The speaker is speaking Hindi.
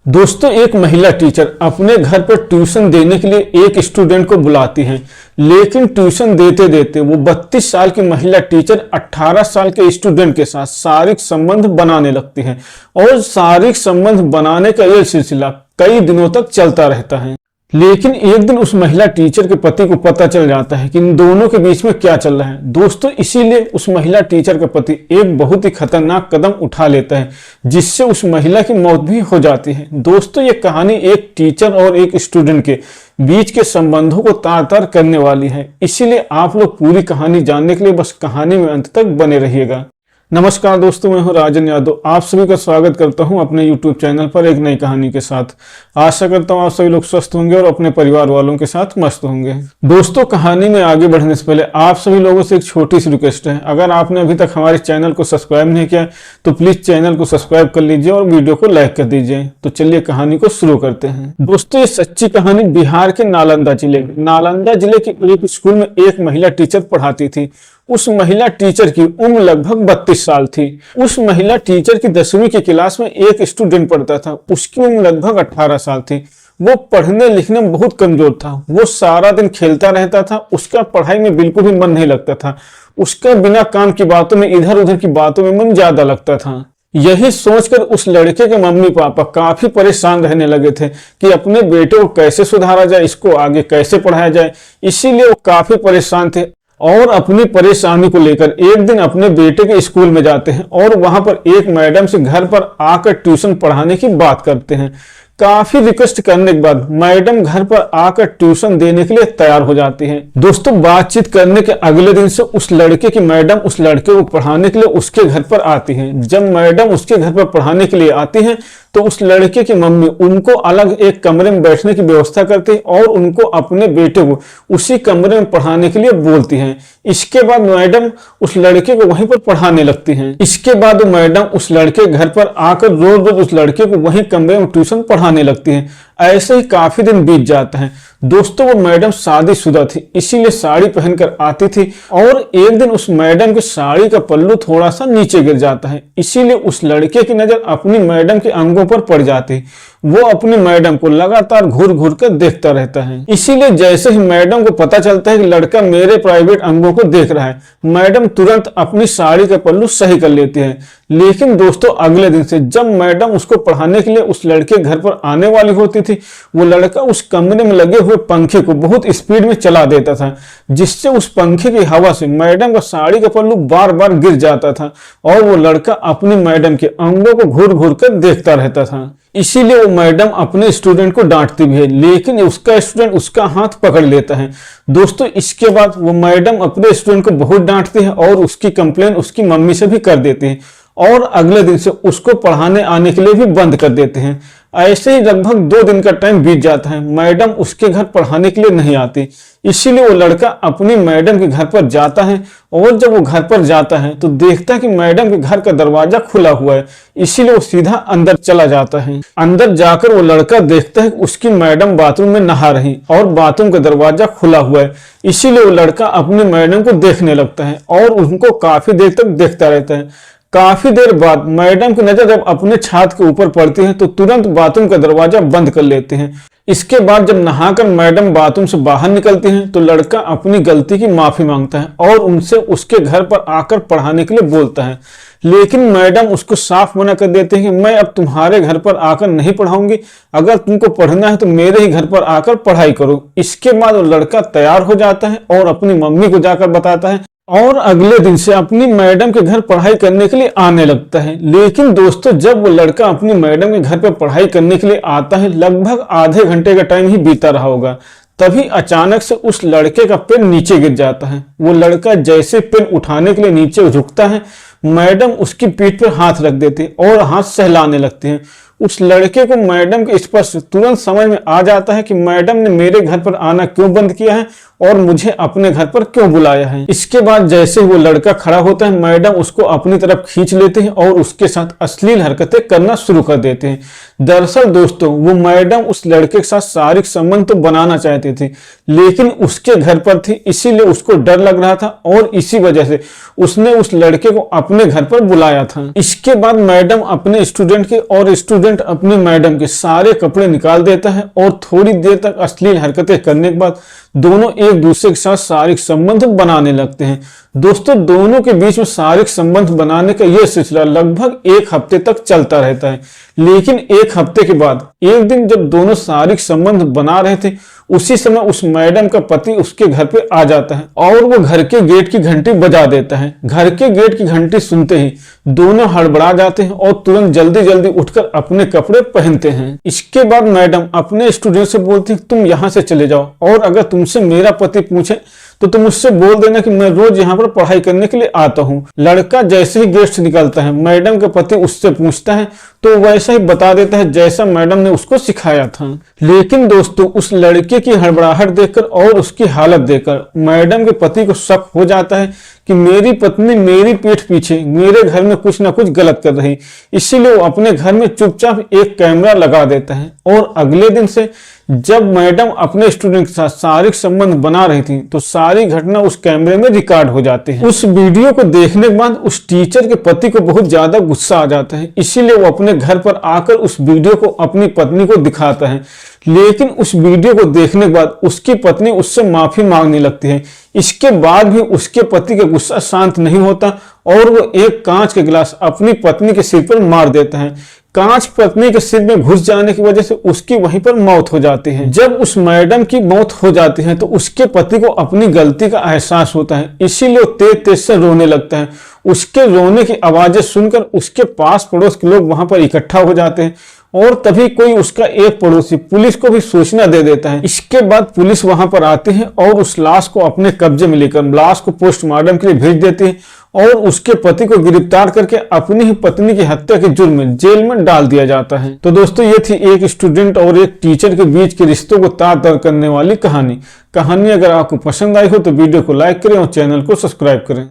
दोस्तों, एक महिला टीचर अपने घर पर ट्यूशन देने के लिए एक स्टूडेंट को बुलाती है, लेकिन ट्यूशन देते देते वो 32 साल की महिला टीचर 18 साल के स्टूडेंट के साथ शारीरिक संबंध बनाने लगती है और शारीरिक संबंध बनाने का यह सिलसिला कई दिनों तक चलता रहता है। लेकिन एक दिन उस महिला टीचर के पति को पता चल जाता है कि इन दोनों के बीच में क्या चल रहा है। दोस्तों, इसीलिए उस महिला टीचर का पति एक बहुत ही खतरनाक कदम उठा लेता है, जिससे उस महिला की मौत भी हो जाती है। दोस्तों, ये कहानी एक टीचर और एक स्टूडेंट के बीच के संबंधों को तार तार करने वाली है। इसीलिए आप लोग पूरी कहानी जानने के लिए बस कहानी में अंत तक बने रहिएगा। नमस्कार दोस्तों, मैं हूं राजन यादव। आप सभी का स्वागत करता हूं अपने YouTube चैनल पर एक नई कहानी के साथ। आशा करता हूं आप सभी लोग स्वस्थ होंगे और अपने परिवार वालों के साथ मस्त होंगे। दोस्तों, कहानी में आगे बढ़ने से पहले आप सभी लोगों से एक छोटी सी रिक्वेस्ट है। अगर आपने अभी तक हमारे चैनल को सब्सक्राइब नहीं किया तो प्लीज चैनल को सब्सक्राइब कर लीजिए और वीडियो को लाइक कर दीजिए। तो चलिए कहानी को शुरू करते हैं। दोस्तों, ये सच्ची कहानी बिहार के नालंदा जिले के एक स्कूल में एक महिला टीचर पढ़ाती थी। उस महिला टीचर की उम्र लगभग 32 साल थी। उस महिला टीचर की 10वीं की क्लास में एक स्टूडेंट पढ़ता था। उसकी उम्र लगभग 18 साल थी। वो पढ़ने लिखने में बहुत कमजोर था। वो सारा दिन खेलता रहता था। उसका पढ़ाई में बिल्कुल भी मन नहीं लगता था। उसका बिना काम की बातों में, इधर उधर की बातों में मन ज्यादा लगता था। यही सोचकर उस लड़के के मम्मी पापा काफी परेशान रहने लगे थे कि अपने बेटे को कैसे सुधारा जाए, इसको आगे कैसे पढ़ाया जाए। इसीलिए वो काफी परेशान थे और अपनी परेशानी को लेकर एक दिन अपने बेटे के स्कूल में जाते हैं और वहां पर एक मैडम से घर पर आकर ट्यूशन पढ़ाने की बात करते हैं। काफी रिक्वेस्ट करने के बाद मैडम घर पर आकर ट्यूशन देने के लिए तैयार हो जाती हैं। दोस्तों, बातचीत करने के अगले दिन से उस लड़के की मैडम उस लड़के को पढ़ाने के लिए उसके घर पर आती हैं। जब मैडम उसके घर पर पढ़ाने के लिए आती हैं तो उस लड़के की मम्मी उनको अलग एक कमरे में बैठने की व्यवस्था करती है और उनको अपने बेटे को उसी कमरे में पढ़ाने के लिए बोलती हैं। इसके बाद मैडम उस लड़के को वहीं पर पढ़ाने लगती हैं। इसके बाद मैडम उस लड़के के घर पर आकर रोज रोज उस लड़के को वहीं कमरे में ट्यूशन पढ़ाने लगती हैं। ऐसे ही काफी दिन बीत जाता है। दोस्तों, वो मैडम शादीशुदा थी, इसीलिए साड़ी पहनकर आती थी और एक दिन उस मैडम की साड़ी का पल्लू थोड़ा सा नीचे गिर जाता है। इसीलिए उस लड़के की नजर अपनी मैडम के अंगों पर पड़ जाती। वो अपनी मैडम को लगातार घूर घूर कर देखता रहता है। इसीलिए जैसे ही मैडम को पता चलता है कि लड़का मेरे प्राइवेट अंगों को देख रहा है, मैडम तुरंत अपनी साड़ी का पल्लू सही कर लेती है। लेकिन दोस्तों, अगले दिन से जब मैडम उसको पढ़ाने के लिए उस लड़के घर पर आने वाली होती थी, वो लड़का उस कमरे में लगे हुए पंखे को बहुत स्पीड में चला देता था, जिससे उस पंखे की हवा से मैडम का साड़ी का पल्लू बार बार गिर जाता था और वो लड़का अपनी मैडम के अंगों को घूर घूर कर देखता रहता था। इसीलिए वो मैडम अपने स्टूडेंट को डांटती भी है, लेकिन उसका स्टूडेंट उसका हाथ पकड़ लेता है। दोस्तों, इसके बाद वो मैडम अपने स्टूडेंट को बहुत डांटती है और उसकी कंप्लेन उसकी मम्मी से भी कर देती है और अगले दिन से उसको पढ़ाने आने के लिए भी बंद कर देते हैं। ऐसे ही लगभग 2 दिन का टाइम बीत जाता है। मैडम उसके घर पढ़ाने के लिए नहीं आती। इसीलिए वो लड़का अपनी मैडम के घर पर जाता है और जब वो घर पर जाता है तो देखता है कि मैडम के घर का दरवाजा खुला हुआ है। इसीलिए वो सीधा अंदर चला जाता है। अंदर जाकर वो लड़का देखता है कि उसकी मैडम बाथरूम में नहा रही और बाथरूम का दरवाजा खुला हुआ है। इसीलिए वो लड़का अपनी मैडम को देखने लगता है और उनको काफी देर तक देखता रहता है। काफी देर बाद मैडम की नजर जब अपने छात के ऊपर पड़ती है तो तुरंत बाथरूम का दरवाजा बंद कर लेते हैं। इसके बाद जब नहाकर मैडम बाथरूम से बाहर निकलती हैं तो लड़का अपनी गलती की माफी मांगता है और उनसे उसके घर पर आकर पढ़ाने के लिए बोलता है। लेकिन मैडम उसको साफ मना कर देते हैं कि मैं अब तुम्हारे घर पर आकर नहीं पढ़ाऊंगी। अगर तुमको पढ़ना है तो मेरे ही घर पर आकर पढ़ाई करो। इसके बाद वो लड़का तैयार हो जाता है और अपनी मम्मी को जाकर बताता है और अगले दिन से अपनी मैडम के घर पढ़ाई करने के लिए आने लगता है। लेकिन दोस्तों, जब वो लड़का अपनी मैडम के घर पर पढ़ाई करने के लिए आता है, लगभग आधे घंटे का टाइम ही बीता रहा होगा, तभी अचानक से उस लड़के का पेन नीचे गिर जाता है। वो लड़का जैसे पेन उठाने के लिए नीचे झुकता है, मैडम उसकी पीठ पर हाथ रख देती और हाथ सहलाने लगते हैं। उस लड़के को मैडम के स्पर्श तुरंत समझ में आ जाता है कि मैडम ने मेरे घर पर आना क्यों बंद किया है और मुझे अपने घर पर क्यों बुलाया है। इसके बाद जैसे ही वो लड़का खड़ा होता है, मैडम उसको अपनी तरफ खींच लेते हैं और उसके साथ अश्लील हरकतें करना शुरू कर देते हैं। दरअसल दोस्तों, वो मैडम उस लड़के के साथ शारीरिक संबंध तो बनाना चाहती थी, लेकिन उसके घर पर थी, इसीलिए उसको डर लग रहा था और इसी वजह से उसने उस लड़के को अपने घर पर बुलाया था। इसके बाद मैडम अपने स्टूडेंट के और स्टूडेंट अपने मैडम के सारे कपड़े निकाल देता है और थोड़ी देर तक अश्लील हरकतें करने के बाद दोनों एक दूसरे के साथ शारीरिक संबंध बनाने लगते हैं। दोस्तों, दोनों के बीच में शारीरिक संबंध बनाने का यह सिलसिला लगभग 1 हफ्ते तक चलता रहता है। लेकिन 1 हफ्ते के बाद एक दिन जब दोनों शारीरिक संबंध बना रहे थे, उसी समय उस मैडम का पति उसके घर पे आ जाता है और वो घर के गेट की घंटी बजा देता है। घर के गेट की घंटी सुनते ही दोनों हड़बड़ा जाते हैं और तुरंत जल्दी जल्दी उठकर अपने कपड़े पहनते हैं। इसके बाद मैडम अपने स्टूडेंट से बोलती है, तुम यहाँ से चले जाओ और अगर तुमसे मेरा पति पूछे तो तुम उससे बोल देना कि मैं रोज यहाँ पर पढ़ाई करने के लिए आता हूँ। लड़का जैसे ही गेट से निकलता है, मैडम का पति उससे पूछता है तो वैसा ही बता देता है जैसा मैडम ने उसको सिखाया था। लेकिन दोस्तों, उस लड़के की हड़बड़ाहट देखकर और उसकी हालत देखकर मैडम के पति को शक हो जाता है कि मेरी पत्नी मेरी पीठ पीछे मेरे घर में कुछ ना कुछ गलत कर रही। इसीलिए वो अपने घर में चुपचाप एक कैमरा लगा देता है और अगले दिन से जब मैडम अपने स्टूडेंट के साथ शारीरिक संबंध बना रही थी तो सारी घटना उस कैमरे में रिकॉर्ड हो जाती है। उस वीडियो को देखने के बाद उस टीचर के पति को बहुत ज्यादा गुस्सा आ जाता है, इसीलिए वो अपने घर पर आकर उस वीडियो को अपनी पत्नी को दिखाता है। लेकिन उस वीडियो को देखने के बाद उसकी पत्नी उससे माफी मांगने लगती है। इसके बाद भी उसके पति का गुस्सा शांत नहीं होता और वो एक कांच के गिलास अपनी पत्नी के सिर पर मार देता है। कांच पत्नी के सिर में घुस जाने की वजह से उसकी वहीं पर मौत हो जाती है। जब उस मैडम की मौत हो जाती है तो उसके पति को अपनी गलती का एहसास होता है, इसीलिए वो तेज तेज से रोने लगता है। उसके रोने की आवाजें सुनकर उसके पास पड़ोस के लोग वहां पर इकट्ठा हो जाते हैं और तभी कोई उसका एक पड़ोसी पुलिस को भी सूचना दे देता है। इसके बाद पुलिस वहां पर आती है और उस लाश को अपने कब्जे में लेकर लाश को पोस्टमार्टम के लिए भेज देती है और उसके पति को गिरफ्तार करके अपनी ही पत्नी की हत्या के जुर्म में जेल में डाल दिया जाता है। तो दोस्तों, ये थी एक स्टूडेंट और एक टीचर के बीच के रिश्तों को तार-तार करने वाली कहानी। अगर आपको पसंद आई हो तो वीडियो को लाइक करें और चैनल को सब्सक्राइब करें।